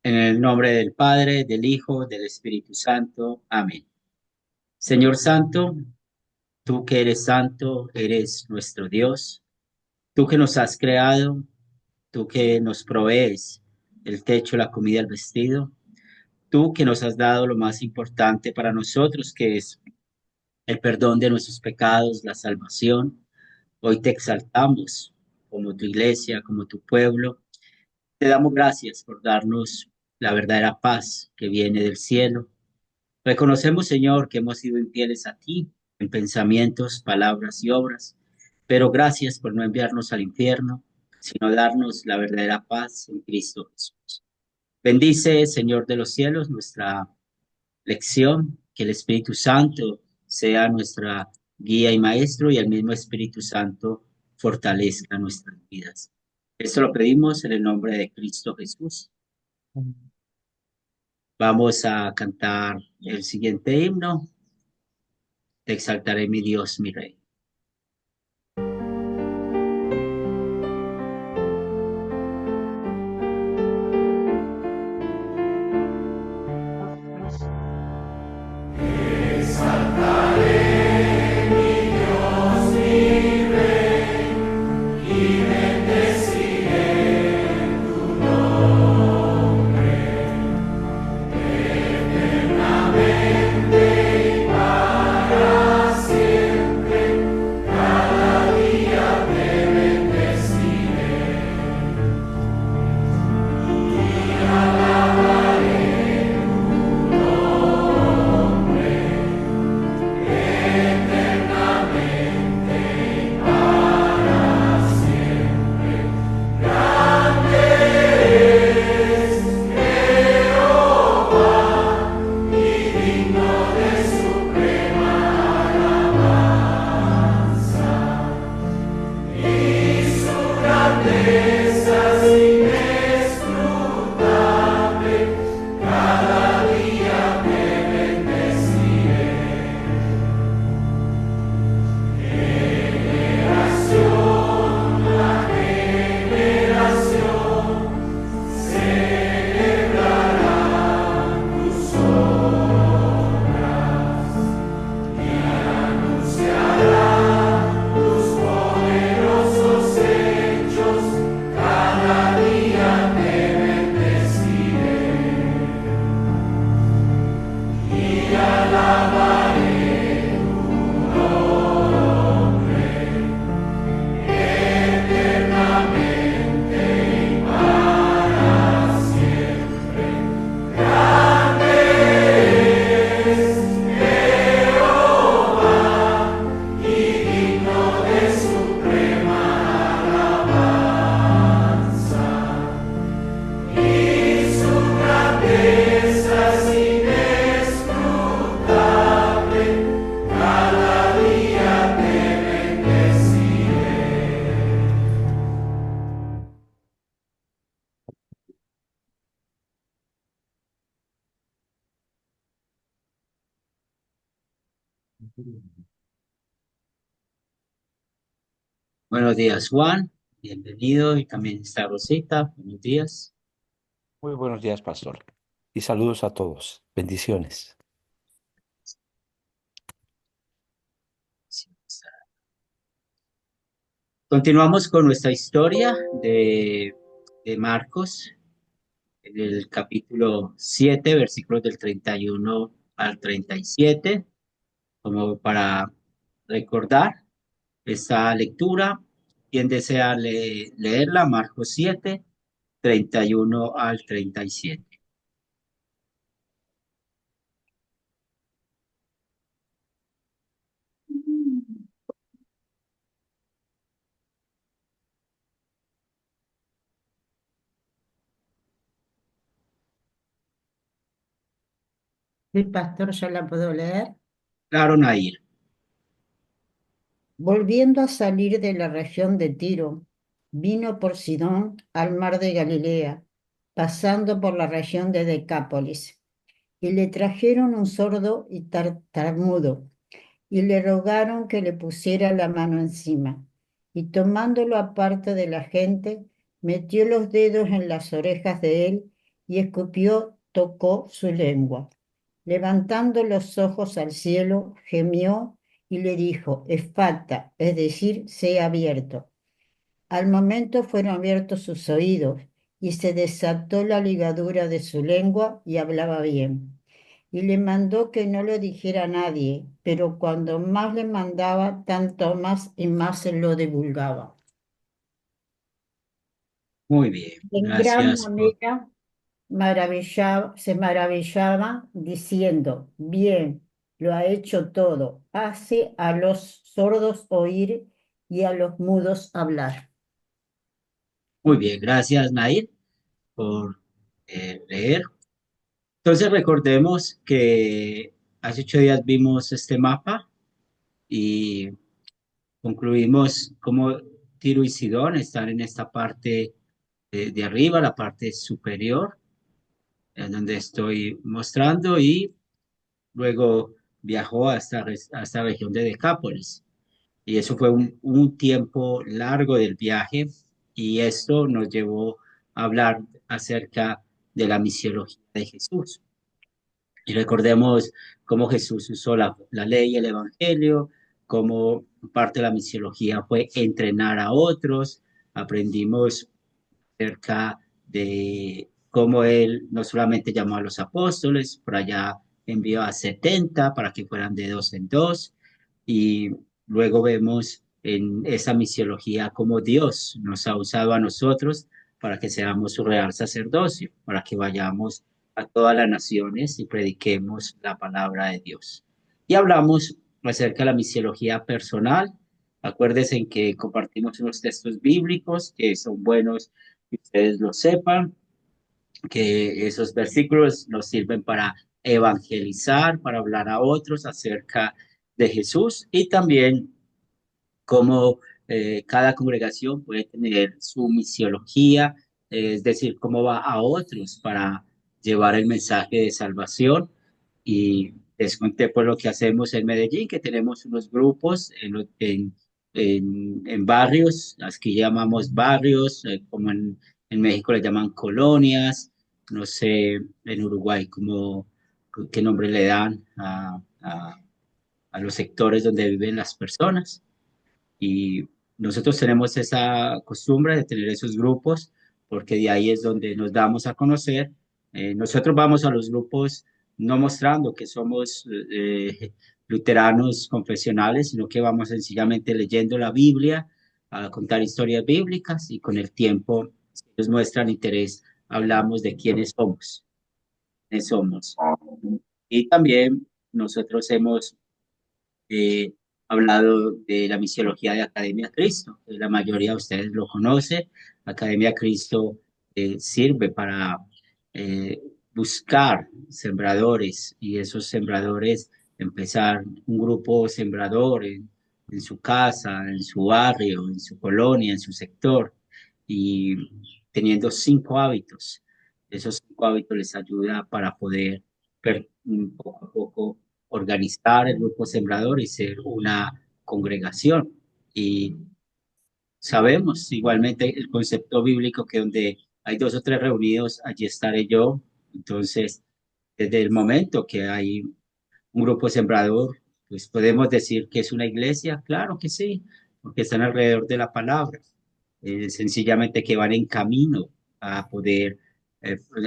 En el nombre del Padre, del Hijo, del Espíritu Santo. Amén. Señor Santo, tú que eres santo, eres nuestro Dios. Tú que nos has creado, tú que nos provees el techo, la comida, el vestido. Tú que nos has dado lo más importante para nosotros, que es el perdón de nuestros pecados, la salvación. Hoy te exaltamos como tu iglesia, como tu pueblo. Te damos gracias por darnos la verdadera paz que viene del cielo. Reconocemos, Señor, que hemos sido infieles a ti en pensamientos, palabras y obras, pero gracias por no enviarnos al infierno, sino darnos la verdadera paz en Cristo Jesús. Bendice, Señor de los cielos, nuestra lección, que el Espíritu Santo sea nuestra guía y maestro y el mismo Espíritu Santo fortalezca nuestras vidas. Esto lo pedimos en el nombre de Cristo Jesús. Vamos a cantar el siguiente himno. Te exaltaré, mi Dios, mi Rey. Buenos días, Juan. Bienvenido. Y también está Rosita. Buenos días. Muy buenos días, pastor. Y saludos a todos. Bendiciones. Continuamos con nuestra historia de Marcos, en el capítulo 7, versículos del 31 al 37, como para recordar esta lectura. Quien desea leerla, Marcos 7, 31 al 37. Sí, pastor, ya la puedo leer. Claro, Nair. Volviendo a salir de la región de Tiro, vino por Sidón al mar de Galilea, pasando por la región de Decápolis, y le trajeron un sordo y tartamudo, y le rogaron que le pusiera la mano encima, y tomándolo aparte de la gente, metió los dedos en las orejas de él, y escupió, tocó su lengua. Levantando los ojos al cielo, gemió y le dijo, Efata, es decir, sea abierto. Al momento fueron abiertos sus oídos y se desató la ligadura de su lengua y hablaba bien. Y le mandó que no lo dijera a nadie, pero cuando más le mandaba, tanto más y más se lo divulgaba. Muy bien, En gran gracias por... manera se maravillaba diciendo, bien, lo ha hecho todo, hace a los sordos oír y a los mudos hablar. Muy bien, gracias Nair por leer. Entonces recordemos que hace 8 días vimos este mapa y concluimos cómo Tiro y Sidón están en esta parte de arriba, la parte superior, en donde estoy mostrando, y luego viajó a esta región de Decápolis. Y eso fue un tiempo largo del viaje, y esto nos llevó a hablar acerca de la misiología de Jesús. Y recordemos cómo Jesús usó la ley y el evangelio, cómo parte de la misiología fue entrenar a otros. Aprendimos acerca de cómo él no solamente llamó a los apóstoles, por allá envió a 70 para que fueran de dos en dos, y luego vemos en esa misiología cómo Dios nos ha usado a nosotros para que seamos su real sacerdocio, para que vayamos a todas las naciones y prediquemos la palabra de Dios. Y hablamos acerca de la misiología personal. Acuérdense en que compartimos unos textos bíblicos que son buenos que ustedes lo sepan, que esos versículos nos sirven para evangelizar, para hablar a otros acerca de Jesús, y también cómo cada congregación puede tener su misiología, es decir, cómo va a otros para llevar el mensaje de salvación. Y les conté por lo que hacemos en Medellín, que tenemos unos grupos en barrios, aquí llamamos barrios, como en México le llaman colonias, no sé, en Uruguay, como, qué nombre le dan a los sectores donde viven las personas. Y nosotros tenemos esa costumbre de tener esos grupos porque de ahí es donde nos damos a conocer. Nosotros vamos a los grupos no mostrando que somos luteranos confesionales, sino que vamos sencillamente leyendo la Biblia, a contar historias bíblicas, y con el tiempo, si ellos muestran interés, hablamos de quiénes somos. Y también nosotros hemos hablado de la misiología de Academia Cristo. La mayoría de ustedes lo conocen. Academia Cristo sirve para eh, buscar sembradores, y esos sembradores empezar un grupo sembrador en su casa, en su barrio, en su colonia, en su sector, y teniendo 5 hábitos. Esos 5 hábitos les ayuda para poder poco a poco organizar el grupo sembrador y ser una congregación. Y sabemos igualmente el concepto bíblico que donde hay dos o tres reunidos, allí estaré yo. Entonces, desde el momento que hay un grupo sembrador, pues podemos decir que es una iglesia, claro que sí, porque están alrededor de la palabra. Sencillamente que van en camino a poder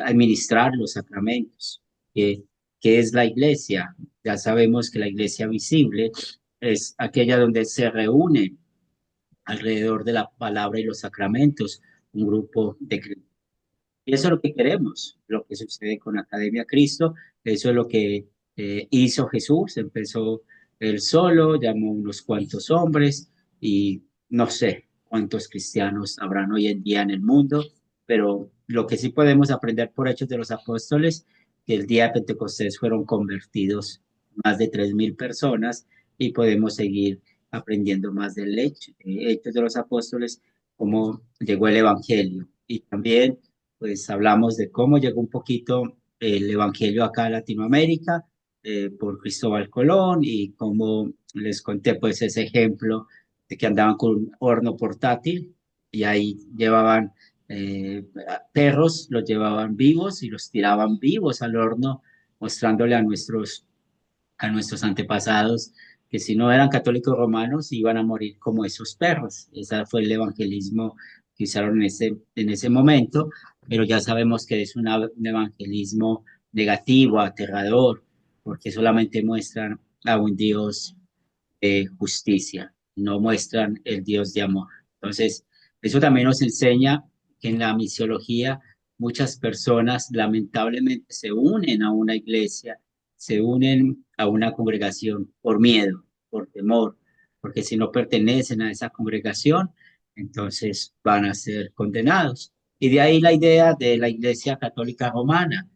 administrar los sacramentos. ¿Qué es la iglesia? Ya sabemos que la iglesia visible es aquella donde se reúne alrededor de la palabra y los sacramentos un grupo de creyentes. Y eso es lo que queremos, lo que sucede con Academia Cristo. Eso es lo que hizo Jesús. Empezó él solo, llamó unos cuantos hombres, y no sé cuántos cristianos habrán hoy en día en el mundo, pero lo que sí podemos aprender por Hechos de los Apóstoles, que el día de Pentecostés fueron convertidos más de 3.000 personas, y podemos seguir aprendiendo más del Hechos de los Apóstoles, cómo llegó el Evangelio. Y también pues hablamos de cómo llegó un poquito el Evangelio acá a Latinoamérica por Cristóbal Colón, y cómo les conté pues ese ejemplo de que andaban con un horno portátil y ahí llevaban perros los llevaban vivos y los tiraban vivos al horno, mostrándole a nuestros antepasados que si no eran católicos romanos iban a morir como esos perros. Ese fue el evangelismo que usaron en ese momento, pero ya sabemos que es un evangelismo negativo, aterrador, porque solamente muestran a un Dios de justicia, no muestran el Dios de amor. Entonces, eso también nos enseña que en la misiología muchas personas lamentablemente se unen a una iglesia, se unen a una congregación por miedo, por temor, porque si no pertenecen a esa congregación, entonces van a ser condenados. Y de ahí la idea de la Iglesia Católica Romana.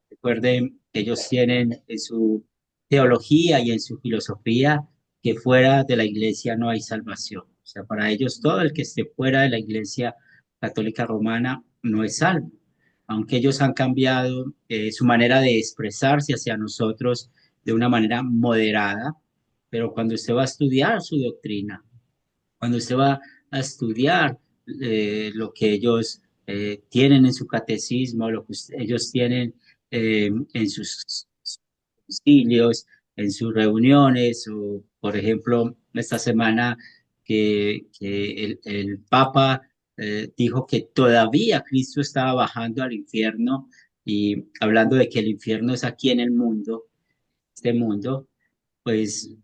Recuerden, ellos tienen en su teología y en su filosofía que fuera de la iglesia no hay salvación. O sea, para ellos todo el que esté fuera de la iglesia católica romana no es salvo. Aunque ellos han cambiado su manera de expresarse hacia nosotros de una manera moderada, pero cuando usted va a estudiar su doctrina, cuando usted va a estudiar lo que ellos tienen en su catecismo, lo que ellos tienen en sus concilios, en sus reuniones, o por ejemplo, esta semana que el Papa dijo que todavía Cristo estaba bajando al infierno y hablando de que el infierno es aquí en el mundo, este mundo, pues,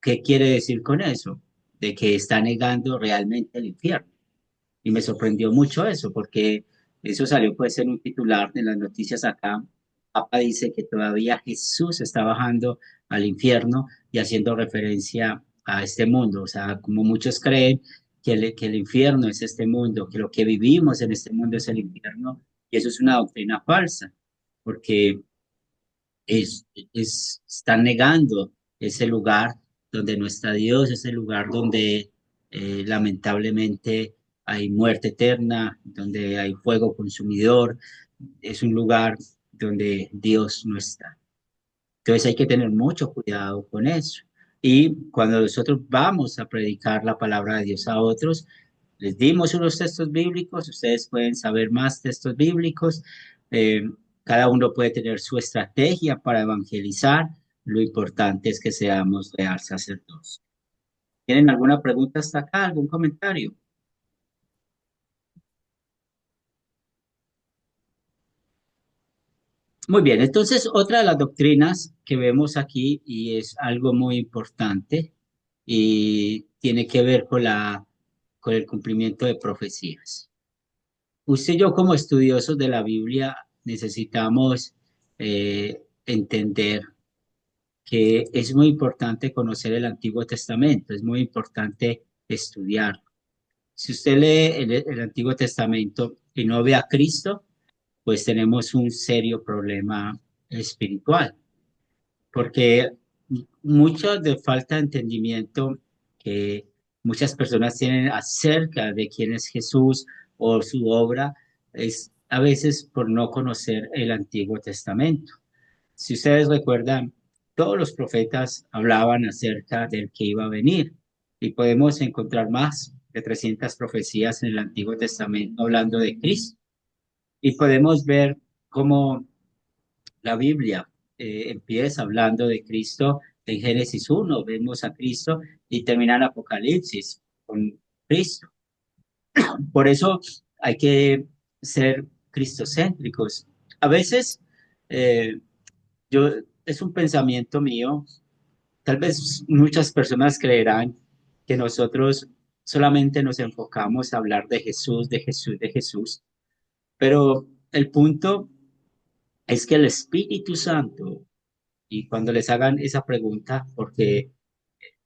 ¿qué quiere decir con eso? De que está negando realmente el infierno. Y me sorprendió mucho eso, porque eso salió pues en un titular de las noticias acá. Papa dice que todavía Jesús está bajando al infierno y haciendo referencia a este mundo. O sea, como muchos creen que el infierno es este mundo, que lo que vivimos en este mundo es el infierno, y eso es una doctrina falsa, porque están negando ese lugar donde no está Dios, ese lugar donde lamentablemente hay muerte eterna, donde hay fuego consumidor, es un lugar donde Dios no está. Entonces hay que tener mucho cuidado con eso. Y cuando nosotros vamos a predicar la palabra de Dios a otros, les dimos unos textos bíblicos, ustedes pueden saber más textos bíblicos, eh, cada uno puede tener su estrategia para evangelizar, lo importante es que seamos real sacerdotes. ¿Tienen alguna pregunta hasta acá, algún comentario? Muy bien, entonces otra de las doctrinas que vemos aquí y es algo muy importante y tiene que ver con el cumplimiento de profecías. Usted y yo como estudiosos de la Biblia necesitamos entender que es muy importante conocer el Antiguo Testamento, es muy importante estudiar. Si usted lee el Antiguo Testamento y no ve a Cristo, pues tenemos un serio problema espiritual, porque mucho de falta de entendimiento que muchas personas tienen acerca de quién es Jesús o su obra es a veces por no conocer el Antiguo Testamento. Si ustedes recuerdan, todos los profetas hablaban acerca del que iba a venir y podemos encontrar más de 300 profecías en el Antiguo Testamento hablando de Cristo. Y podemos ver cómo la Biblia empieza hablando de Cristo en Génesis 1, vemos a Cristo y termina en Apocalipsis con Cristo. Por eso hay que ser cristocéntricos. A veces eh, yo es un pensamiento mío, tal vez muchas personas creerán que nosotros solamente nos enfocamos a hablar de Jesús, de Jesús, de Jesús, pero el punto es que el Espíritu Santo, y cuando les hagan esa pregunta, porque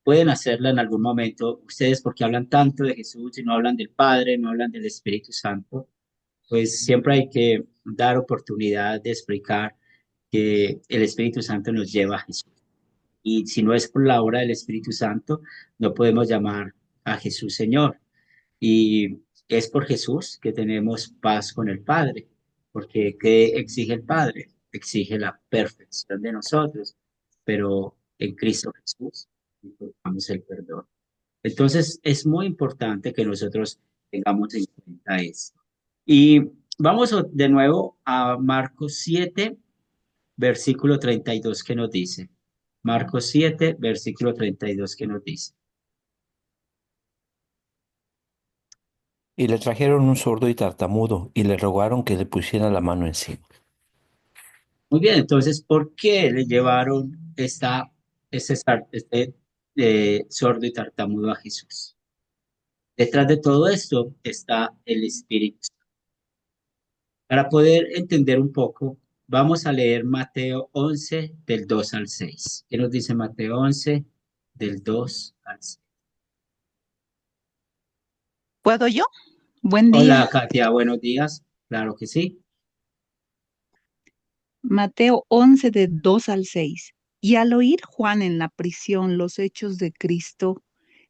pueden hacerla en algún momento, ustedes porque hablan tanto de Jesús y no hablan del Padre, no hablan del Espíritu Santo, pues siempre hay que dar oportunidad de explicar que el Espíritu Santo nos lleva a Jesús. Y si no es por la obra del Espíritu Santo, no podemos llamar a Jesús Señor. Y es por Jesús que tenemos paz con el Padre, porque ¿qué exige el Padre? Exige la perfección de nosotros, pero en Cristo Jesús encontramos el perdón. Entonces es muy importante que nosotros tengamos en cuenta esto. Y vamos de nuevo a Marcos 7, versículo 32 que nos dice. Marcos 7, versículo 32 que nos dice. Y le trajeron un sordo y tartamudo, y le rogaron que le pusiera la mano encima. Muy bien, entonces, ¿por qué le llevaron sordo y tartamudo a Jesús? Detrás de todo esto está el Espíritu. Para poder entender un poco, vamos a leer Mateo 11 del 2 al 6. ¿Qué nos dice Mateo 11 del 2 al 6? ¿Puedo yo? Buen Hola, día. Katia, buenos días. Claro que sí. Mateo 11 de 2 al 6. Y al oír Juan en la prisión los hechos de Cristo,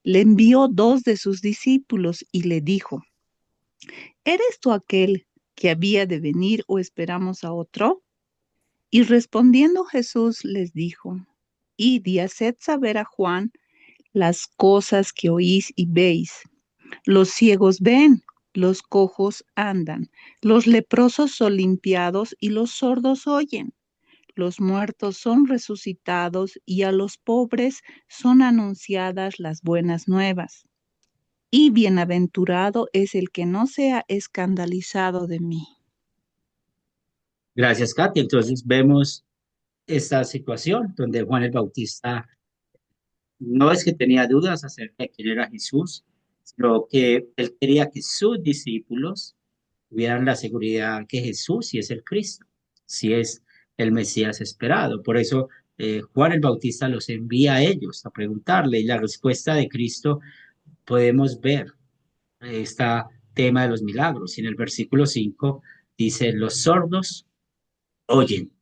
le envió dos de sus discípulos y le dijo, ¿eres tú aquel que había de venir o esperamos a otro? Y respondiendo Jesús les dijo, id y haced saber a Juan las cosas que oís y veis. Los ciegos ven, los cojos andan, los leprosos son limpiados y los sordos oyen. Los muertos son resucitados y a los pobres son anunciadas las buenas nuevas. Y bienaventurado es el que no sea escandalizado de mí. Gracias, Katia. Entonces vemos esta situación donde Juan el Bautista no es que tenía dudas acerca de quién era Jesús, sino que él quería que sus discípulos tuvieran la seguridad que Jesús sí es el Cristo, sí es el Mesías esperado. Por eso Juan el Bautista los envía a ellos a preguntarle y la respuesta de Cristo podemos ver este tema de los milagros. Y en el versículo 5 dice, los sordos oyen.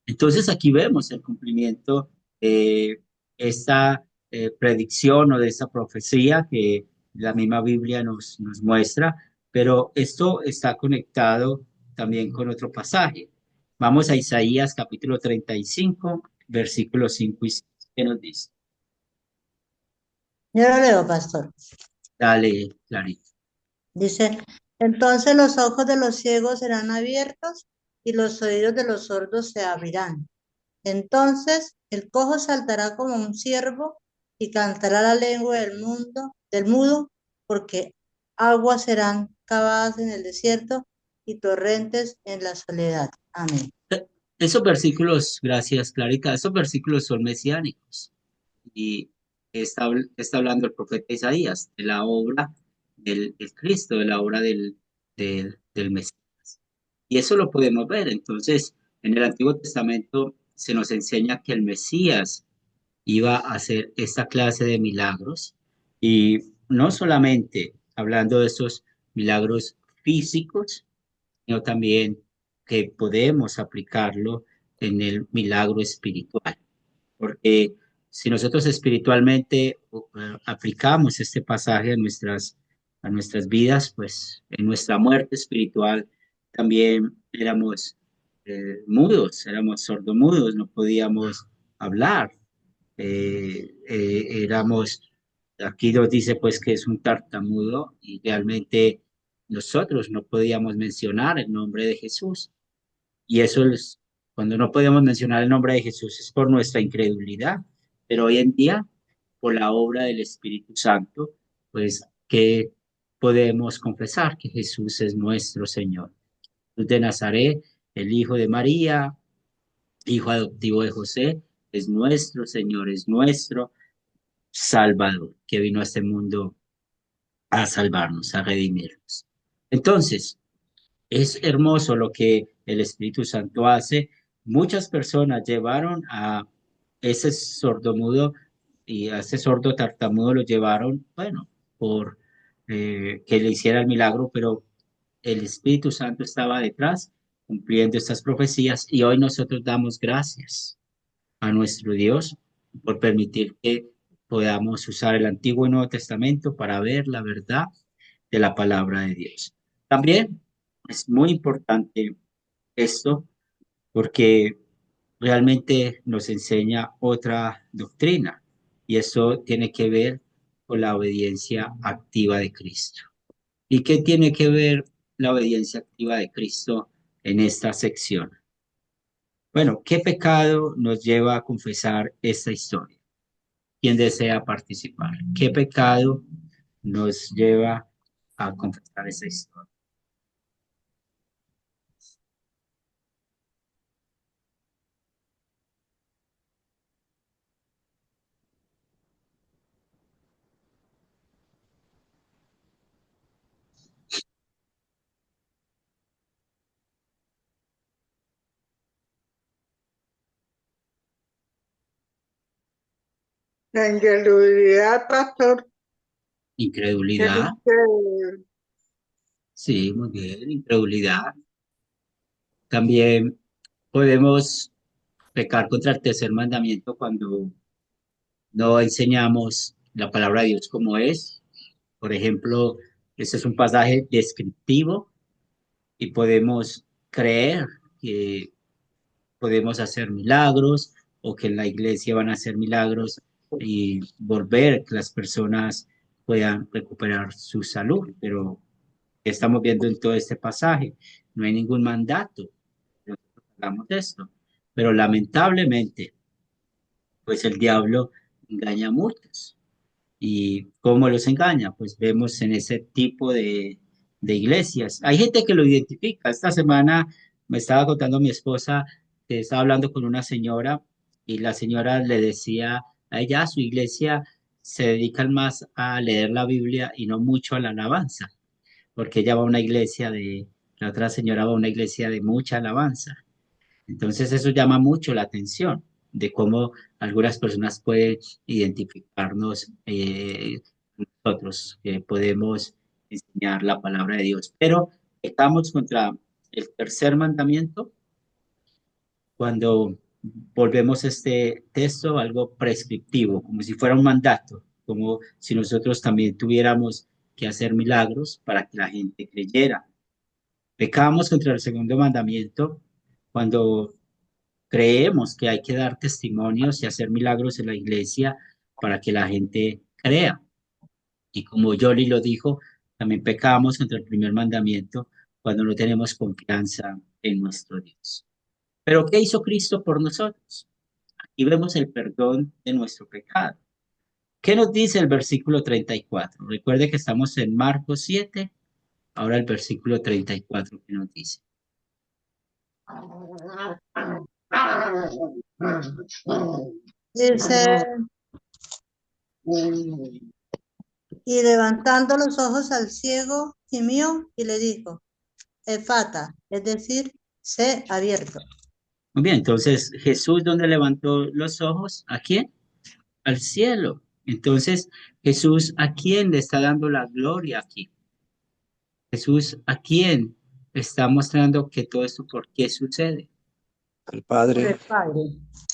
Entonces aquí vemos el cumplimiento de esta predicción o de esta profecía que la misma Biblia nos muestra, pero esto está conectado también con otro pasaje. Vamos a Isaías capítulo 35, versículos 5 y 6. ¿Qué nos dice? Yo lo leo, pastor. Dale, Clarita. Dice, entonces los ojos de los ciegos serán abiertos y los oídos de los sordos se abrirán. Entonces el cojo saltará como un ciervo y cantará la lengua del mudo, porque aguas serán cavadas en el desierto y torrentes en la soledad. Amén. Esos versículos, gracias, Clarita, esos versículos son mesiánicos. Y está hablando el profeta Isaías de la obra del Cristo, de la obra del Mesías. Y eso lo podemos ver. Entonces, en el Antiguo Testamento se nos enseña que el Mesías iba a hacer esta clase de milagros y no solamente hablando de esos milagros físicos, sino también que podemos aplicarlo en el milagro espiritual. Porque si nosotros espiritualmente aplicamos este pasaje a nuestras vidas, pues en nuestra muerte espiritual también éramos mudos, éramos sordomudos, no podíamos hablar, aquí nos dice pues que es un tartamudo y realmente nosotros no podíamos mencionar el nombre de Jesús. Y eso es, cuando no podemos mencionar el nombre de Jesús es por nuestra incredulidad, pero hoy en día, por la obra del Espíritu Santo, pues que podemos confesar que Jesús es nuestro Señor. Jesús de Nazaret, el Hijo de María, Hijo adoptivo de José, es nuestro Señor, es nuestro Salvador, que vino a este mundo a salvarnos, a redimirnos. Entonces, es hermoso lo que el Espíritu Santo hace. Muchas personas llevaron a ese sordomudo y a ese sordo tartamudo lo llevaron, bueno, por que le hiciera el milagro, pero el Espíritu Santo estaba detrás cumpliendo estas profecías y hoy nosotros damos gracias a nuestro Dios por permitir que podamos usar el Antiguo y Nuevo Testamento para ver la verdad de la palabra de Dios. También es muy importante esto porque realmente nos enseña otra doctrina y eso tiene que ver con la obediencia activa de Cristo. ¿Y qué tiene que ver la obediencia activa de Cristo en esta sección. Bueno, ¿qué pecado nos lleva a confesar esta historia? ¿Quién desea participar? ¿Qué pecado nos lleva a confesar esta historia? La incredulidad, pastor, Incredulidad. Sí, muy bien, incredulidad. También podemos pecar contra el tercer mandamiento cuando no enseñamos la palabra de Dios como es. Por ejemplo, este es un pasaje descriptivo y podemos creer que podemos hacer milagros o que en la iglesia van a hacer milagros y volver que las personas puedan recuperar su salud. Pero ¿qué estamos viendo en todo este pasaje? No hay ningún mandato. Nosotros hagamos esto. Pero lamentablemente, pues el diablo engaña a muchos. ¿Y cómo los engaña? Pues vemos en ese tipo de iglesias. Hay gente que lo identifica. Esta semana me estaba contando mi esposa que estaba hablando con una señora y la señora le decía a ella, su iglesia se dedican más a leer la Biblia y no mucho a la alabanza, porque ella va a una iglesia la otra señora va a una iglesia de mucha alabanza. Entonces eso llama mucho la atención de cómo algunas personas pueden identificarnos nosotros, que podemos enseñar la palabra de Dios. Pero estamos contra el tercer mandamiento cuando volvemos este texto algo prescriptivo, como si fuera un mandato, como si nosotros también tuviéramos que hacer milagros para que la gente creyera. Pecamos contra el segundo mandamiento cuando creemos que hay que dar testimonios y hacer milagros en la iglesia para que la gente crea. Y como Yoli lo dijo, también pecamos contra el primer mandamiento cuando no tenemos confianza en nuestro Dios. Pero ¿qué hizo Cristo por nosotros? Aquí vemos el perdón de nuestro pecado. ¿Qué nos dice el versículo 34? Recuerde que estamos en Marcos 7, ahora el versículo 34 que nos dice. Dice, y levantando los ojos al ciego, gimió y le dijo, Efata, es decir, sé abierto. Muy bien, entonces Jesús, ¿dónde levantó los ojos? ¿A quién? Al cielo. Entonces, Jesús, ¿a quién le está dando la gloria aquí? Jesús, ¿a quién está mostrando que todo esto por qué sucede? Al Por Padre. el Padre.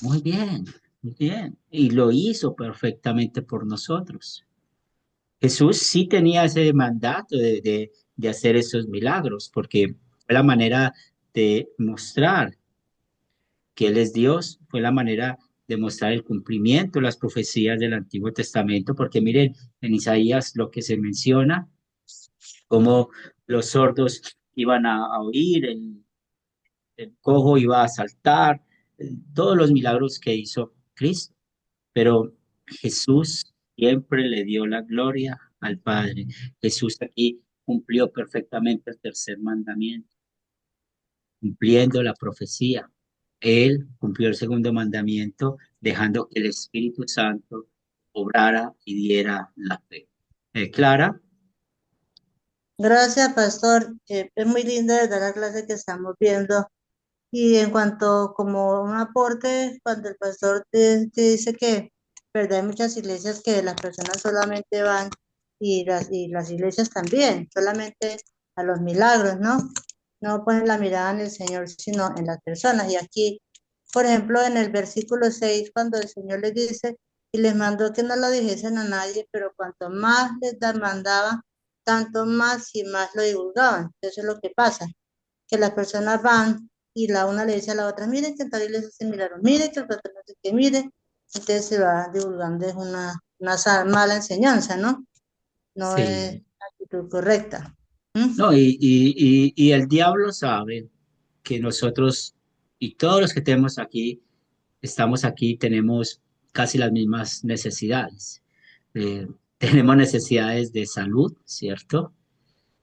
Muy bien, muy bien. Y lo hizo perfectamente por nosotros. Jesús sí tenía ese mandato de hacer esos milagros, porque fue la manera de mostrar que Él es Dios, fue la manera de mostrar el cumplimiento de las profecías del Antiguo Testamento, porque miren, en Isaías lo que se menciona, cómo los sordos iban a oír, el cojo iba a saltar, todos los milagros que hizo Cristo, pero Jesús siempre le dio la gloria al Padre. Jesús aquí cumplió perfectamente el tercer mandamiento, cumpliendo la profecía. Él cumplió el segundo mandamiento, dejando que el Espíritu Santo obrara y diera la fe. Clara, Gracias, pastor. Es muy linda de la clase que estamos viendo. Y en cuanto como un aporte, cuando el pastor te dice que, verdad, hay muchas iglesias que las personas solamente van y las iglesias también, solamente a los milagros, ¿no? No ponen la mirada en el Señor, sino en las personas. Y aquí, por ejemplo, en el versículo 6, cuando el Señor les dice, y les mandó que no lo dijesen a nadie, pero cuanto más les mandaban, tanto más y más lo divulgaban. Eso es lo que pasa, que las personas van y la una le dice a la otra, miren que en tal iglesia se miraron, miren que el pastor no sé qué, mire, entonces se va divulgando, es una mala enseñanza, ¿no? No es sí, la actitud correcta. ¿Mm? No, y el diablo sabe que nosotros y todos los que tenemos aquí, estamos aquí, tenemos casi las mismas necesidades. Eh, tenemos necesidades de salud, ¿cierto?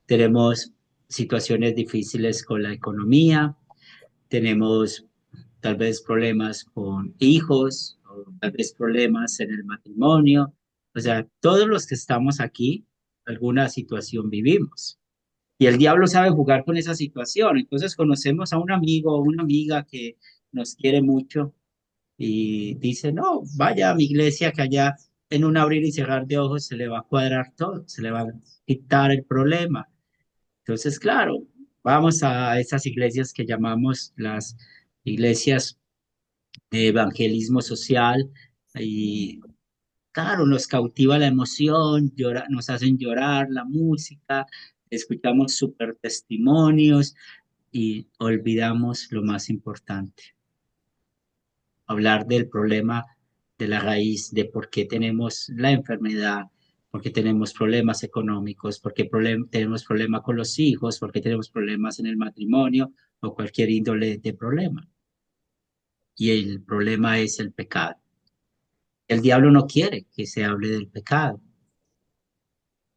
Tenemos situaciones difíciles con la economía, tenemos tal vez problemas con hijos, o tal vez problemas en el matrimonio. O sea, todos los que estamos aquí, alguna situación vivimos. Y el diablo sabe jugar con esa situación. Entonces conocemos a un amigo o una amiga que nos quiere mucho y dice, no, vaya a mi iglesia que allá en un abrir y cerrar de ojos se le va a cuadrar todo, se le va a quitar el problema. Entonces, claro, vamos a esas iglesias que llamamos las iglesias de evangelismo social y claro, nos cautiva la emoción, nos hacen llorar la música, escuchamos super testimonios y olvidamos lo más importante, hablar del problema de la raíz, de por qué tenemos la enfermedad, por qué tenemos problemas económicos, por qué tenemos problemas con los hijos, por qué tenemos problemas en el matrimonio o cualquier índole de problema. Y el problema es el pecado. El diablo no quiere que se hable del pecado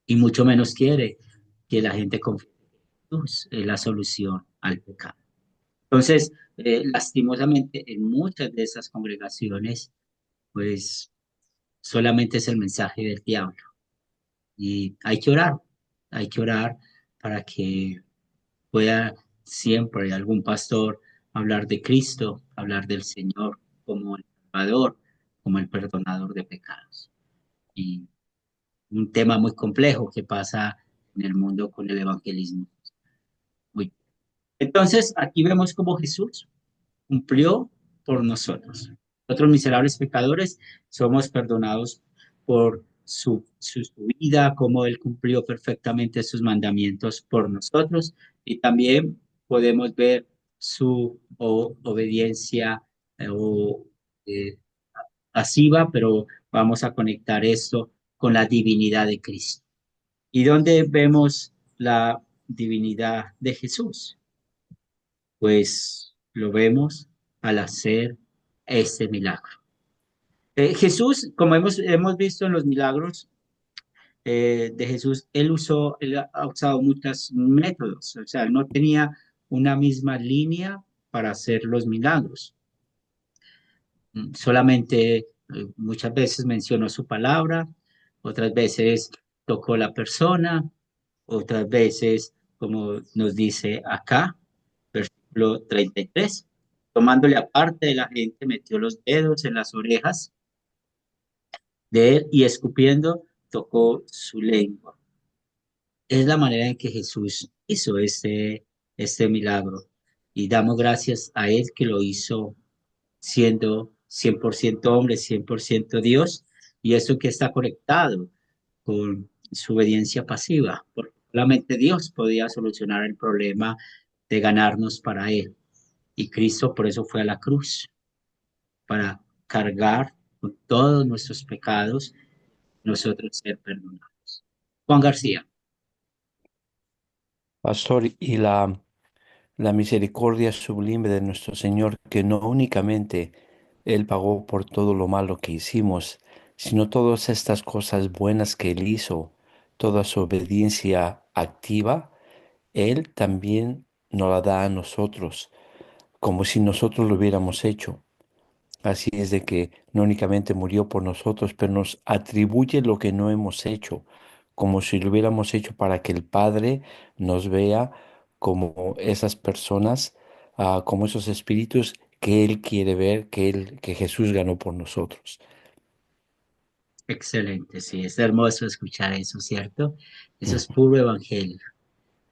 y mucho menos quiere que la gente confíe en Jesús, en la solución al pecado. Entonces, lastimosamente, en muchas de esas congregaciones, pues solamente es el mensaje del diablo. Y hay que orar para que pueda siempre algún pastor hablar de Cristo, hablar del Señor como el Salvador, como el perdonador de pecados. Y un tema muy complejo que pasa en el mundo con el evangelismo. Muy. Entonces, aquí vemos cómo Jesús cumplió por nosotros. Nosotros, miserables pecadores, somos perdonados por su vida, como Él cumplió perfectamente sus mandamientos por nosotros, y también podemos ver su obediencia o eh, pasiva, pero vamos a conectar esto con la divinidad de Cristo. ¿Y dónde vemos la divinidad de Jesús? Pues lo vemos al hacer este milagro. Jesús, como hemos visto en los milagros de Jesús, él ha usado muchos métodos, o sea, no tenía una misma línea para hacer los milagros. Solamente muchas veces mencionó su palabra, otras veces tocó la persona, otras veces, como nos dice acá, versículo 33, tomándole aparte de la gente, metió los dedos en las orejas de él y escupiendo, tocó su lengua. Es la manera en que Jesús hizo este milagro y damos gracias a él que lo hizo siendo 100% hombre, 100% Dios, y eso que está conectado con su obediencia pasiva, porque solamente Dios podía solucionar el problema de ganarnos para Él. Y Cristo por eso fue a la cruz, para cargar con todos nuestros pecados, nosotros ser perdonados. Juan García. Pastor, y la misericordia sublime de nuestro Señor, que no únicamente Él pagó por todo lo malo que hicimos, sino todas estas cosas buenas que Él hizo, toda su obediencia activa, Él también nos la da a nosotros, como si nosotros lo hubiéramos hecho. Así es de que no únicamente murió por nosotros, pero nos atribuye lo que no hemos hecho, como si lo hubiéramos hecho para que el Padre nos vea como esas personas, como esos espíritus que Él quiere ver, que Jesús ganó por nosotros. Excelente, sí, es hermoso escuchar eso, ¿cierto? Eso es Ujú. puro evangelio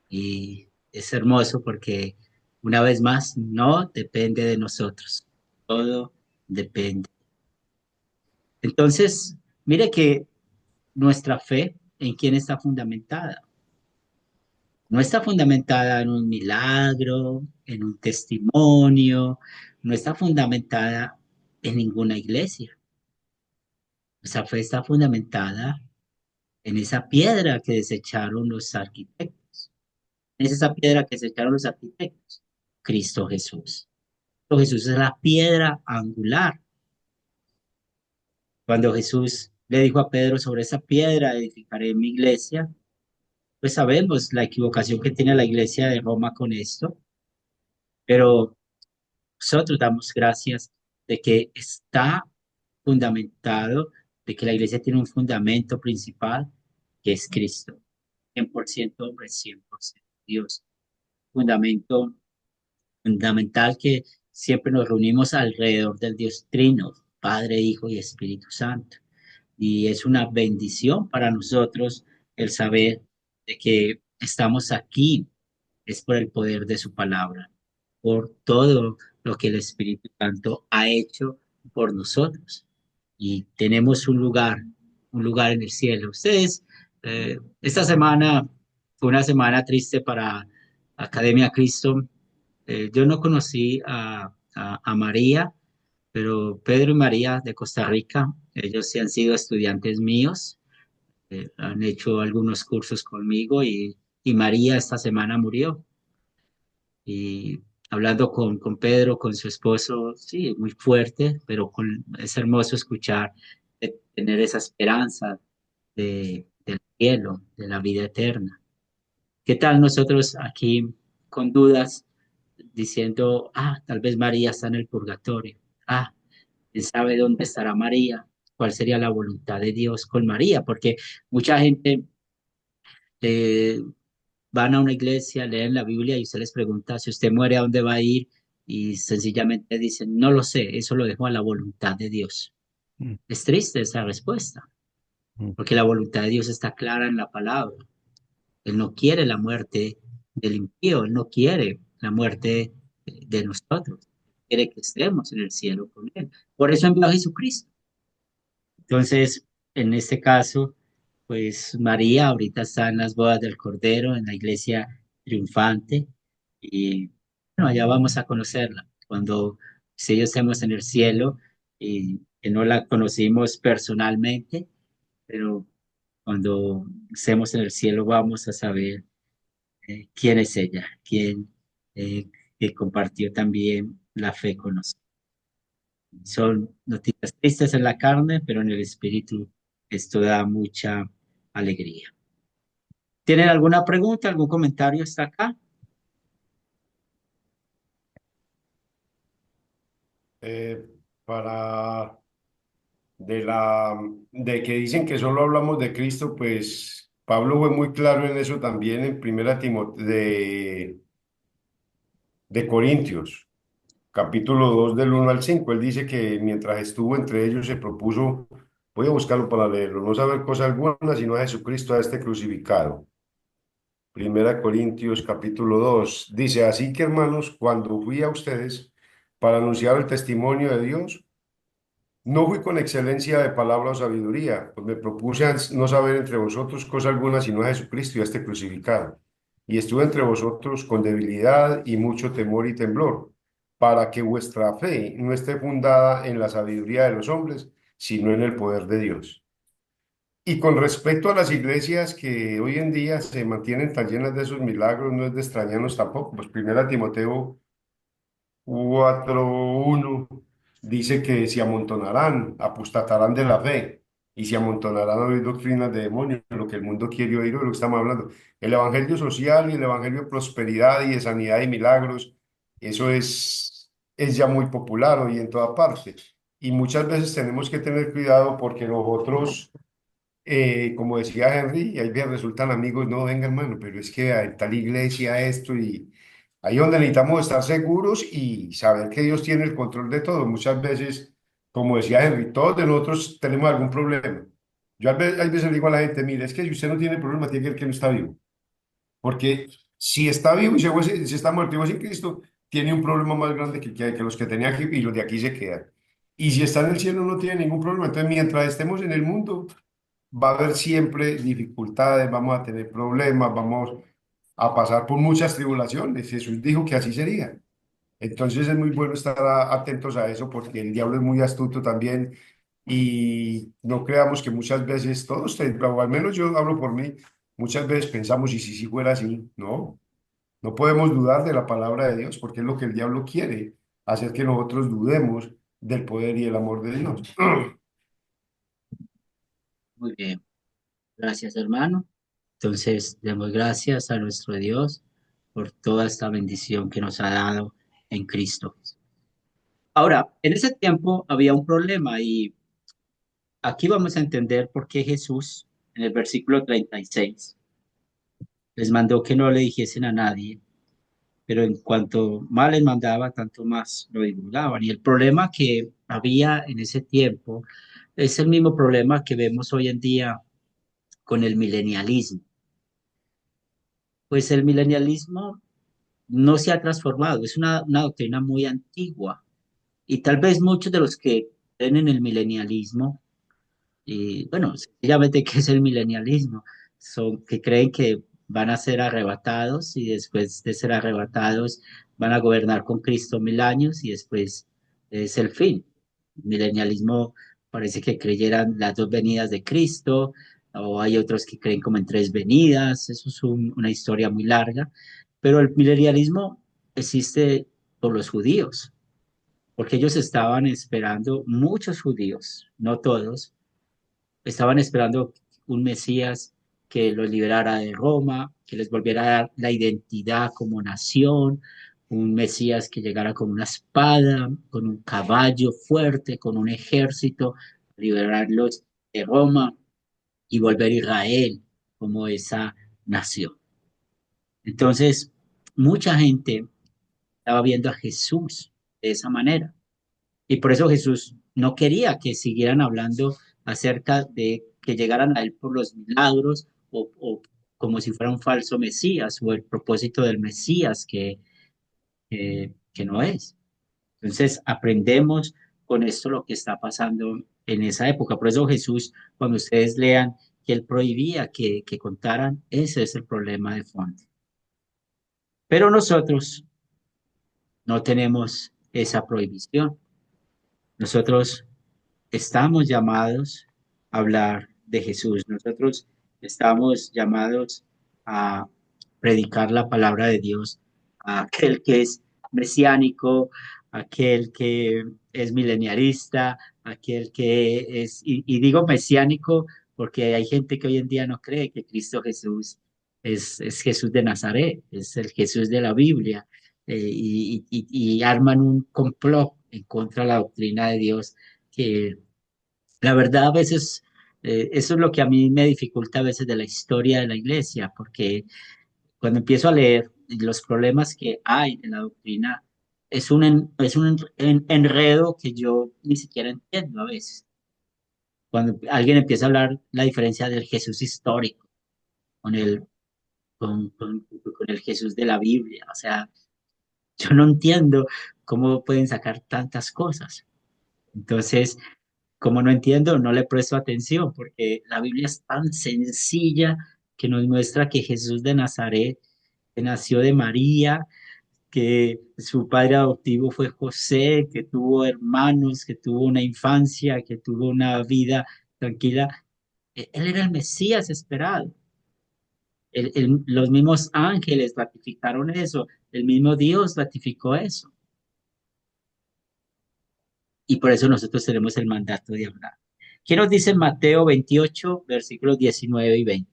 y es hermoso porque una vez más no depende de nosotros, todo depende. Entonces, mire que nuestra fe, ¿en quién está fundamentada? No está fundamentada en un milagro, en un testimonio, no está fundamentada en ninguna iglesia. Nuestra fe está fundamentada en esa piedra que desecharon los arquitectos. Es esa piedra que se echaron los arquitectos, Cristo Jesús. Cristo Jesús es la piedra angular. Cuando Jesús le dijo a Pedro, sobre esa piedra edificaré mi iglesia, pues sabemos la equivocación que tiene la iglesia de Roma con esto, pero nosotros damos gracias de que está fundamentado, de que la iglesia tiene un fundamento principal, que es Cristo, 100% hombre, 100% Dios. Fundamento fundamental que siempre nos reunimos alrededor del Dios Trino, Padre, Hijo y Espíritu Santo. Y es una bendición para nosotros el saber de que estamos aquí, es por el poder de su palabra, por todo lo que el Espíritu Santo ha hecho por nosotros. Y tenemos un lugar en el cielo. Ustedes, esta semana fue una semana triste para Academia Cristo. Yo no conocí a María, pero Pedro y María de Costa Rica, ellos sí han sido estudiantes míos, han hecho algunos cursos conmigo y María esta semana murió. Y hablando con Pedro, con su esposo, sí, muy fuerte, pero es hermoso escuchar, tener esa esperanza del cielo, de la vida eterna. ¿Qué tal nosotros aquí con dudas, diciendo, tal vez María está en el purgatorio? ¿Quién sabe dónde estará María? ¿Cuál sería la voluntad de Dios con María? Porque mucha gente eh, van a una iglesia, leen la Biblia y usted les pregunta, si usted muere, ¿a dónde va a ir? Y sencillamente dicen, no lo sé, eso lo dejo a la voluntad de Dios. Mm, Es triste esa respuesta, mm, porque la voluntad de Dios está clara en la palabra. Él no quiere la muerte del impío, Él no quiere la muerte de nosotros. Quiere que estemos en el cielo con Él. Por eso envió a Jesucristo. Entonces, en este caso, pues María ahorita está en las bodas del Cordero, en la iglesia triunfante, y bueno, allá vamos a conocerla. Cuando si ellos estemos en el cielo, y que no la conocimos personalmente, pero cuando estemos en el cielo vamos a saber quién es ella, quién eh, que compartió también la fe con nosotros. Son noticias tristes en la carne, pero en el espíritu esto da mucha alegría. ¿Tienen alguna pregunta, algún comentario hasta acá? Eh, para de que dicen que solo hablamos de Cristo, pues Pablo fue muy claro en eso también en Primera Timoteo de Corintios, capítulo 2 del 1 al 5. Él dice que mientras estuvo entre ellos se propuso, voy a buscarlo para leerlo, no saber cosa alguna, sino a Jesucristo a este crucificado. Primera Corintios capítulo 2 dice, así que hermanos, cuando fui a ustedes para anunciar el testimonio de Dios, no fui con excelencia de palabra o sabiduría, pues me propuse no saber entre vosotros cosa alguna sino a Jesucristo y a este crucificado. Y estuve entre vosotros con debilidad y mucho temor y temblor, para que vuestra fe no esté fundada en la sabiduría de los hombres, sino en el poder de Dios. Y con respecto a las iglesias que hoy en día se mantienen tan llenas de esos milagros, no es de extrañarnos tampoco. Pues primera Timoteo 4:1 dice que se amontonarán, apostatarán de la fe y se amontonarán a oír doctrinas de demonios, lo que el mundo quiere oír o lo que estamos hablando. El evangelio social y el evangelio de prosperidad y de sanidad y milagros, eso es ya muy popular hoy en toda parte. Y muchas veces tenemos que tener cuidado porque nosotros como decía Henry, y ahí bien resultan amigos, no, venga hermano, pero es que hay tal iglesia esto y ahí donde necesitamos estar seguros y saber que Dios tiene el control de todo. Muchas veces, como decía Henry, todos de nosotros tenemos algún problema. Yo hay veces le digo a la gente, mire, es que si usted no tiene problema, tiene que ver que no está vivo. Porque si está vivo y si está muerto y va sin Cristo, tiene un problema más grande que los que tenía aquí y los de aquí se quedan. Y si está en el cielo, no tiene ningún problema. Entonces, mientras estemos en el mundo, va a haber siempre dificultades, vamos a tener problemas, vamos a pasar por muchas tribulaciones. Jesús dijo que así sería. Entonces es muy bueno estar atentos a eso porque el diablo es muy astuto también y no creamos que muchas veces todos, o al menos yo hablo por mí, muchas veces pensamos, ¿y si fuera así? No, No podemos dudar de la palabra de Dios porque es lo que el diablo quiere, hacer que nosotros dudemos del poder y el amor de Dios. Muy bien, gracias hermano. Entonces, demos gracias a nuestro Dios por toda esta bendición que nos ha dado en Cristo. Ahora, en ese tiempo había un problema y aquí vamos a entender por qué Jesús, en el versículo 36, les mandó que no le dijesen a nadie, pero en cuanto más les mandaba, tanto más lo divulgaban. Y el problema que había en ese tiempo es el mismo problema que vemos hoy en día con el milenialismo. Pues el milenialismo no se ha transformado, es una doctrina muy antigua y tal vez muchos de los que creen en el milenialismo, y bueno, sencillamente, ¿qué es el milenialismo? Son que creen que van a ser arrebatados y después de ser arrebatados van a gobernar con Cristo 1000 años y después es el fin. El milenialismo parece que creyeran las dos venidas de Cristo, o hay otros que creen como en tres venidas, eso es una historia muy larga, pero el milenialismo existe por los judíos, porque ellos estaban esperando, muchos judíos, no todos, estaban esperando un Mesías que los liberara de Roma, que les volviera a dar la identidad como nación, un Mesías que llegara con una espada, con un caballo fuerte, con un ejército, liberarlos de Roma y volver a Israel como esa nación. Entonces, mucha gente estaba viendo a Jesús de esa manera. Y por eso Jesús no quería que siguieran hablando acerca de que llegaran a él por los milagros o como si fuera un falso Mesías o el propósito del Mesías que no es. Entonces aprendemos con esto lo que está pasando en esa época. Por eso Jesús, cuando ustedes lean que él prohibía que contaran, ese es el problema de fondo. Pero nosotros no tenemos esa prohibición. Nosotros estamos llamados a hablar de Jesús. Nosotros estamos llamados a predicar la palabra de Dios a aquel que es mesiánico, aquel que es milenialista, aquel que es, y digo mesiánico porque hay gente que hoy en día no cree que Cristo Jesús es Jesús de Nazaret, es el Jesús de la Biblia, y arman un complot en contra de la doctrina de Dios que la verdad a veces, eso es lo que a mí me dificulta a veces de la historia de la iglesia, porque cuando empiezo a leer los problemas que hay de la doctrina, es un enredo que yo ni siquiera entiendo a veces. Cuando alguien empieza a hablar la diferencia del Jesús histórico con con el Jesús de la Biblia, o sea, yo no entiendo cómo pueden sacar tantas cosas. Entonces, como no entiendo, no le presto atención, porque la Biblia es tan sencilla que nos muestra que Jesús de Nazaret, que nació de María, que su padre adoptivo fue José, que tuvo hermanos, que tuvo una infancia, que tuvo una vida tranquila. Él era el Mesías esperado. Los mismos ángeles ratificaron eso, el mismo Dios ratificó eso. Y por eso nosotros tenemos el mandato de hablar. ¿Qué nos dice Mateo 28, versículos 19 y 20?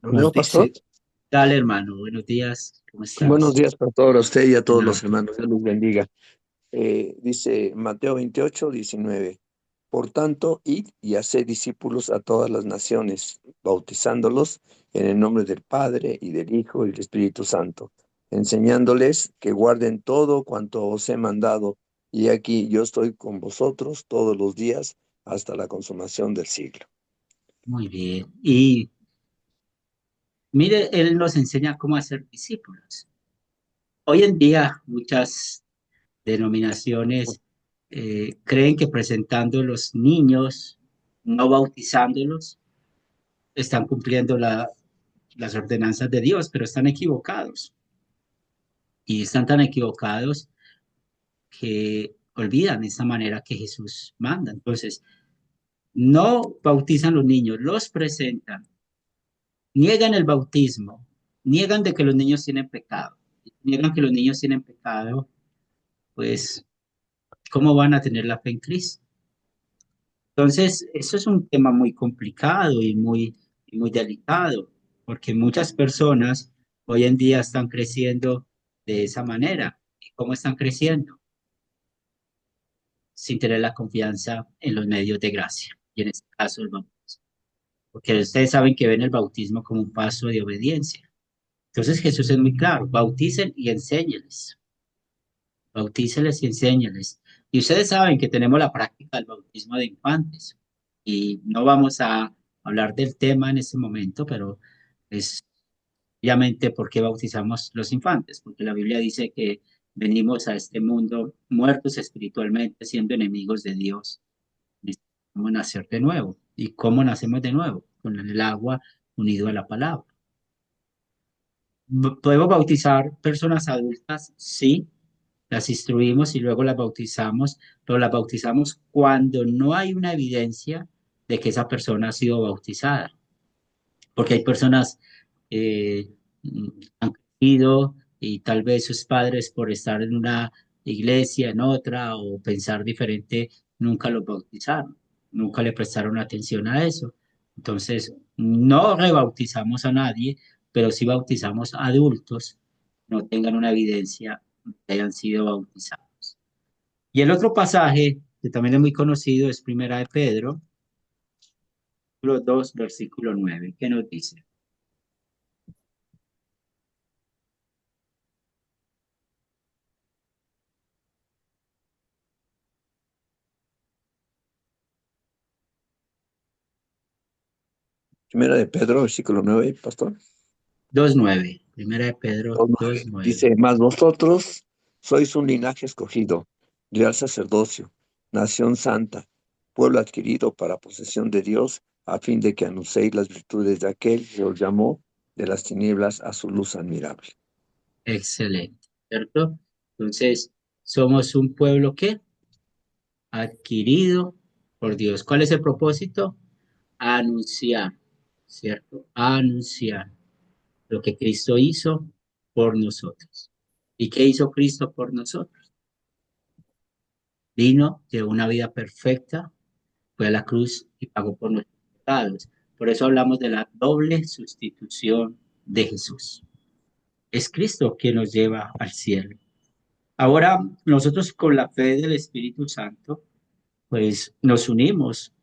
¿Lo Nos leo, pastor? dice, Dale, hermano, buenos días, ¿cómo Buenos estás? días, pastor, a usted y a todos Bueno, los hermanos. Dios los bendiga. Dice Mateo 28, 19. Por tanto, id y haced discípulos a todas las naciones, bautizándolos en el nombre del Padre y del Hijo y del Espíritu Santo, enseñándoles que guarden todo cuanto os he mandado. Y aquí yo estoy con vosotros todos los días hasta la consumación del siglo. muy bien. Y mire, él nos enseña cómo hacer discípulos. Hoy en día muchas denominaciones creen que presentando los niños, no bautizándolos, están cumpliendo las ordenanzas de Dios, pero están equivocados. Y están tan equivocados que olvidan esa manera que Jesús manda. Entonces, no bautizan los niños, los presentan, niegan el bautismo, niegan de que los niños tienen pecado, niegan que los niños tienen pecado, pues, ¿cómo van a tener la fe en Cristo? Entonces, eso es un tema muy complicado y muy delicado, porque muchas personas hoy en día están creciendo de esa manera. ¿Y cómo están creciendo? Sin tener la confianza en los medios de gracia, y en este caso el bautismo. Porque ustedes saben que ven el bautismo como un paso de obediencia. Entonces Jesús es muy claro, bauticen y enséñeles, bautíceles y enséñeles. Y ustedes saben que tenemos la práctica del bautismo de infantes. Y no vamos a hablar del tema en este momento, pero es obviamente por qué bautizamos los infantes, porque la Biblia dice que venimos a este mundo muertos espiritualmente, siendo enemigos de Dios. Necesitamos nacer de nuevo. ¿Y cómo nacemos de nuevo? Con el agua unido a la palabra. ¿Podemos bautizar personas adultas? Sí, las instruimos y luego las bautizamos, pero las bautizamos cuando no hay una evidencia de que esa persona ha sido bautizada, porque hay personas eh, han crecido y tal vez sus padres por estar en una iglesia, en otra o pensar diferente, nunca los bautizaron, nunca le prestaron atención a eso. Entonces, no rebautizamos a nadie, pero sí bautizamos a adultos que no tengan una evidencia que hayan sido bautizados. Y el otro pasaje, que también es muy conocido, es Primera de Pedro, capítulo 2, versículo 9, que nos dice. Primera de Pedro, versículo 9, pastor. 2:9, Primera de Pedro 2:9. 2:9. Dice, mas vosotros sois un linaje escogido, real sacerdocio, nación santa, pueblo adquirido para posesión de Dios, a fin de que anunciéis las virtudes de aquel que os llamó de las tinieblas a su luz admirable. Excelente, ¿cierto? Entonces, somos un pueblo que adquirido por Dios. ¿Cuál es el propósito? Anunciar, ¿cierto? Anunciar lo que Cristo hizo por nosotros. ¿Y qué hizo Cristo por nosotros? Vino, llevó una vida perfecta, fue a la cruz y pagó por nuestros pecados. Por eso hablamos de la doble sustitución de Jesús. Es Cristo quien nos lleva al cielo. Ahora, nosotros con la fe del Espíritu Santo, pues nos unimos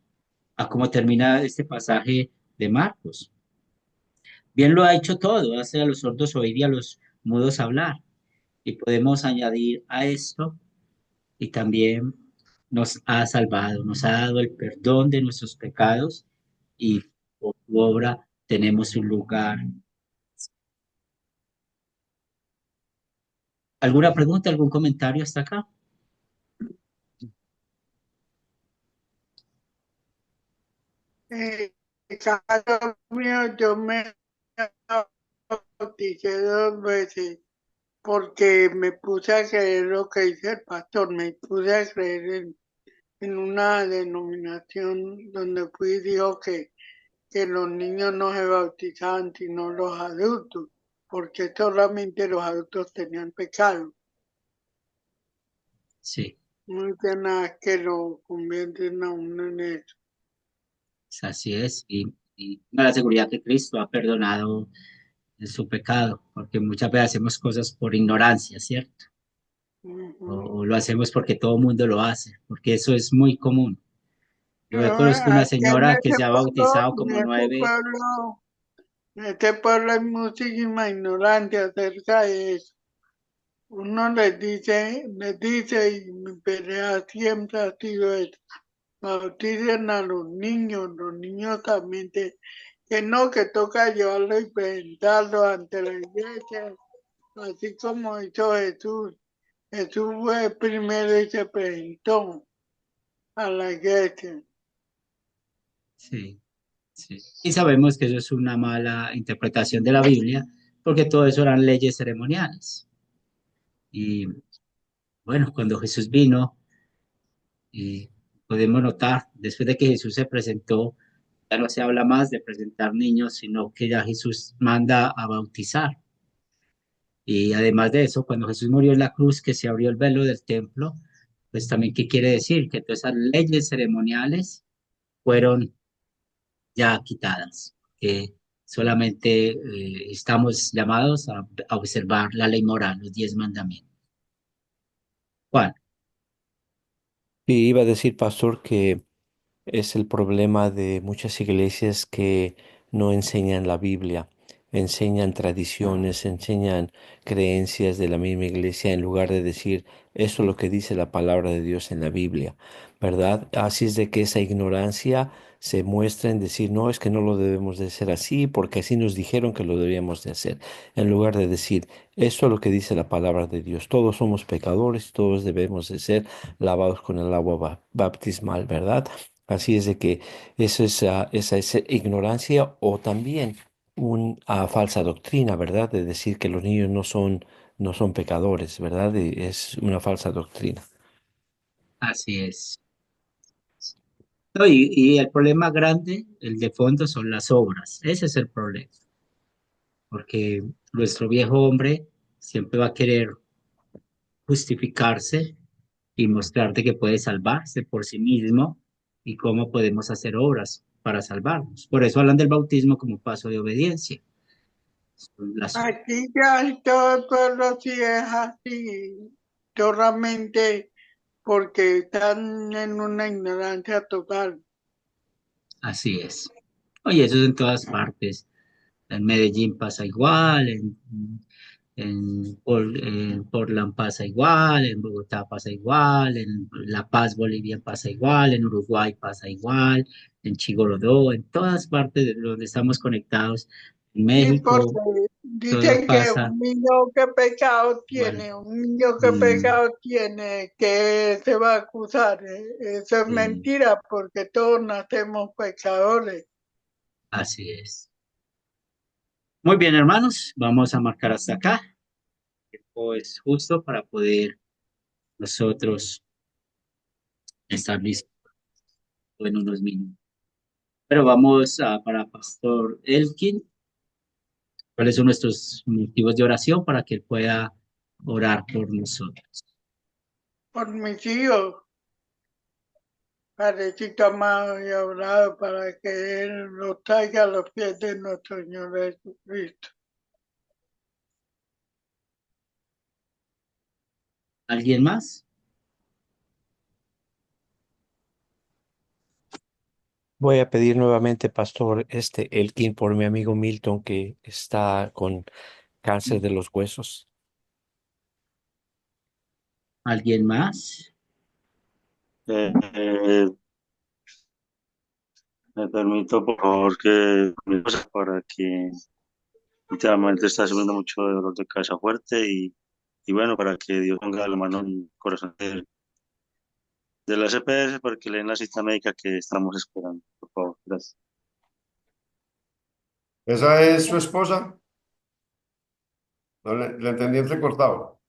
a cómo termina este pasaje de Marcos. Bien lo ha hecho todo, hace a los sordos oír y a los mudos hablar. Y podemos añadir a esto, y también nos ha salvado, nos ha dado el perdón de nuestros pecados y por su obra tenemos un lugar. ¿Alguna pregunta, algún comentario hasta acá? Caso mío, yo me bauticé 2 veces porque me puse a creer lo que dice el pastor, me puse a creer en una denominación donde fui y dijo que los niños no se bautizaban sino los adultos, porque solamente los adultos tenían pecado. Sí, No hay nada que lo convierten a uno en eso. así es. Y la seguridad que Cristo ha perdonado su pecado, porque muchas veces hacemos cosas por ignorancia, ¿cierto? O lo hacemos porque todo el mundo lo hace, porque eso es muy común. Yo No, conozco una aquí señora que se ha bautizado como en este 9. pueblo, en este pueblo hay muchísima ignorancia acerca de eso. Uno les dice, y mi pelea siempre ha sido eso, bauticen a los niños también, que no, que toca llevarlo y presentarlo ante la iglesia, así como hizo Jesús. Jesús fue el primero y se presentó a la iglesia. Sí, Sí. Y sabemos que eso es una mala interpretación de la Biblia, porque todo eso eran leyes ceremoniales. Y bueno, cuando Jesús vino, y podemos notar, después de que Jesús se presentó, ya no se habla más de presentar niños, sino que ya Jesús manda a bautizar. Y además de eso, cuando Jesús murió en la cruz, que se abrió el velo del templo, pues también, ¿qué quiere decir? Que todas esas leyes ceremoniales fueron ya quitadas, que solamente estamos llamados a observar la ley moral, los 10 mandamientos. Juan, Y iba a decir, pastor, que es el problema de muchas iglesias que no enseñan la Biblia, enseñan tradiciones, enseñan creencias de la misma iglesia en lugar de decir eso es lo que dice la palabra de Dios en la Biblia, ¿verdad? Así es de que esa ignorancia se muestra en decir, no, es que no lo debemos de hacer así porque así nos dijeron que lo debíamos de hacer, en lugar de decir, eso es lo que dice la palabra de Dios, todos somos pecadores, todos debemos de ser lavados con el agua baptismal, ¿verdad? Así es de que eso es, esa es ignorancia o también una falsa doctrina, ¿verdad? De decir que los niños no son pecadores, ¿verdad? Y es una falsa doctrina. así es. No, y el problema grande, el de fondo, son las obras. Ese es el problema, porque nuestro viejo hombre siempre va a querer justificarse y mostrarte que puede salvarse por sí mismo y cómo podemos hacer obras para salvarnos. Por eso hablan del bautismo como paso de obediencia. Aquí ya en todo el pueblo sí es así, solamente porque están en una ignorancia total. Así es. Oye, eso es en todas partes. En Medellín pasa igual, en Portland pasa igual, en Bogotá pasa igual, en La Paz, Bolivia pasa igual, en Uruguay pasa igual, en Chigorodó, en todas partes de donde estamos conectados, en Sí, porque México, todo dicen que pasa un niño que pecado igual. tiene, un niño que Mm, pecado tiene, que se va a acusar. Eso es sí, mentira, porque todos nacemos pecadores. así es. Muy bien, hermanos, vamos a marcar hasta acá. El tiempo es justo para poder nosotros estar listos en unos minutos. Pero vamos para Pastor Elkin. ¿Cuáles son nuestros motivos de oración para que él pueda orar por nosotros? Por mis hijos, Padrecito amado y hablado, para que Él los traiga a los pies de nuestro Señor Jesucristo. ¿Alguien más? Voy a pedir nuevamente, pastor, Elkin, por mi amigo Milton, que está con cáncer de los huesos. ¿Alguien más? Eh, Me permito, por favor, que para que últimamente está sufriendo mucho de dolor de cabeza fuerte y bueno, para que Dios ponga la mano en el corazón de la CPS para que le den la cita médica que estamos esperando. Por favor, gracias. ¿Esa es su esposa? No le entendí entrecortado.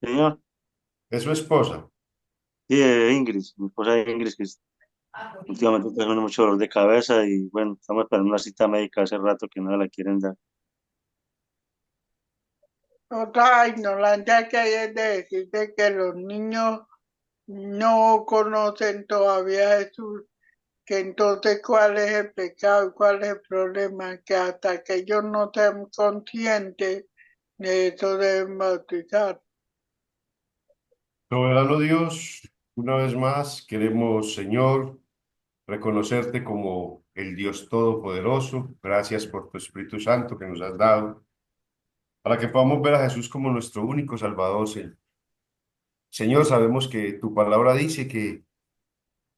Señor, ¿Es su esposa? sí, Ingrid, mi esposa Ingrid, que últimamente está sufriendo mucho dolor de cabeza y bueno, estamos esperando una cita médica hace rato que no la quieren dar. Otra ignorancia que hay es de decirte que los niños no conocen todavía a Jesús, que entonces cuál es el pecado y cuál es el problema, que hasta que ellos no sean conscientes de eso deben bautizar. Soberano Dios, una vez más queremos, Señor, reconocerte como el Dios Todopoderoso. Gracias por tu Espíritu Santo que nos has dado, para que podamos ver a Jesús como nuestro único Salvador, Señor. Señor, sabemos que tu palabra dice que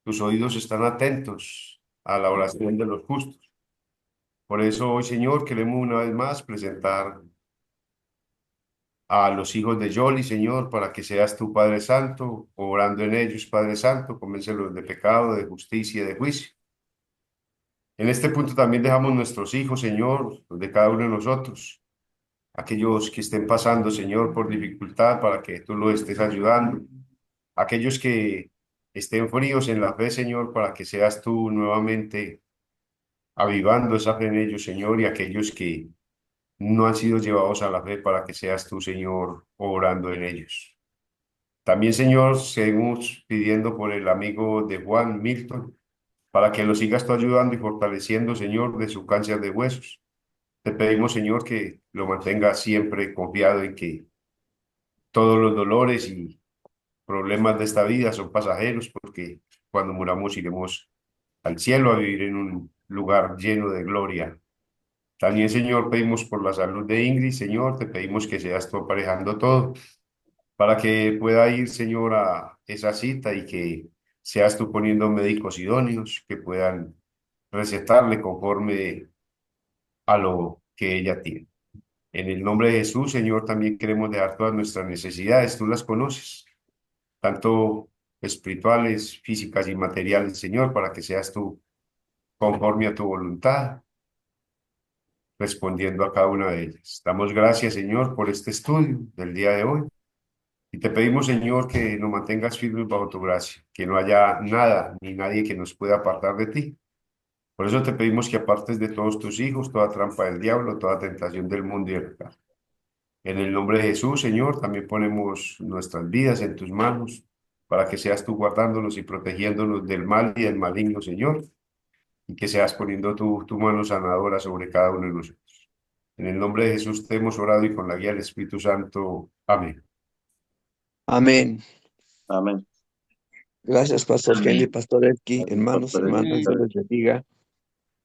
tus oídos están atentos a la oración de los justos. Por eso hoy, Señor, queremos una vez más presentar a los hijos de Yoli, Señor, para que seas tu Padre Santo, obrando en ellos, Padre Santo, convéncelos de pecado, de justicia y de juicio. En este punto también dejamos nuestros hijos, Señor, los de cada uno de nosotros, aquellos que estén pasando, Señor, por dificultad, para que tú los estés ayudando, aquellos que estén fríos en la fe, Señor, para que seas tú nuevamente avivando esa fe en ellos, Señor, y aquellos que no han sido llevados a la fe, para que seas tú, Señor, obrando en ellos. También, Señor, seguimos pidiendo por el amigo de Juan, Milton, para que lo sigas tú ayudando y fortaleciendo, Señor, de su cáncer de huesos. Te pedimos, Señor, que lo mantenga siempre confiado en que todos los dolores y problemas de esta vida son pasajeros, porque cuando muramos iremos al cielo a vivir en un lugar lleno de gloria. También, Señor, pedimos por la salud de Ingrid, Señor, te pedimos que seas tú aparejando todo, para que pueda ir, Señor, a esa cita y que seas tú poniendo médicos idóneos que puedan recetarle conforme a lo que ella tiene. En el nombre de Jesús, Señor, también queremos dejar todas nuestras necesidades, tú las conoces, tanto espirituales, físicas y materiales, Señor, para que seas tú conforme a tu voluntad, respondiendo a cada una de ellas. Damos gracias, Señor, por este estudio del día de hoy. Y te pedimos, Señor, que nos mantengas firmes bajo tu gracia, que no haya nada ni nadie que nos pueda apartar de ti. Por eso te pedimos que apartes de todos tus hijos toda trampa del diablo, toda tentación del mundo y el pecado. En el nombre de Jesús, Señor, también ponemos nuestras vidas en tus manos, para que seas tú guardándonos y protegiéndonos del mal y del maligno, Señor, y que seas poniendo tu mano sanadora sobre cada uno de nosotros. En el nombre de Jesús te hemos orado y con la guía del Espíritu Santo. Amén. Amén. Amén. Gracias, Pastor Amén. Henry, Pastor Elki, hermanos, Pastor hermanas, Amén. Dios les bendiga.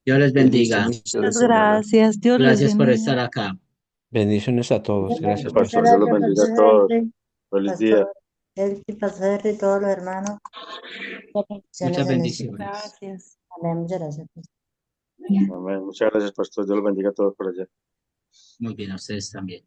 Dios les Feliz bendiga. inicio de Muchas semana. gracias. Dios les Gracias por bendiga. estar acá. Bendiciones a todos. Gracias, Muchas Pastor. Dios los gracias, bendiga a Pastor todos. Henry, Feliz día. Pastor Elki, Pastor Henry, todos los hermanos. Bendiciones Muchas en el Señor. bendiciones. Gracias. Amén, muchas gracias. Amén. Muchas gracias, Pastor. Dios los bendiga a todos por allá. Muy bien, a ustedes también.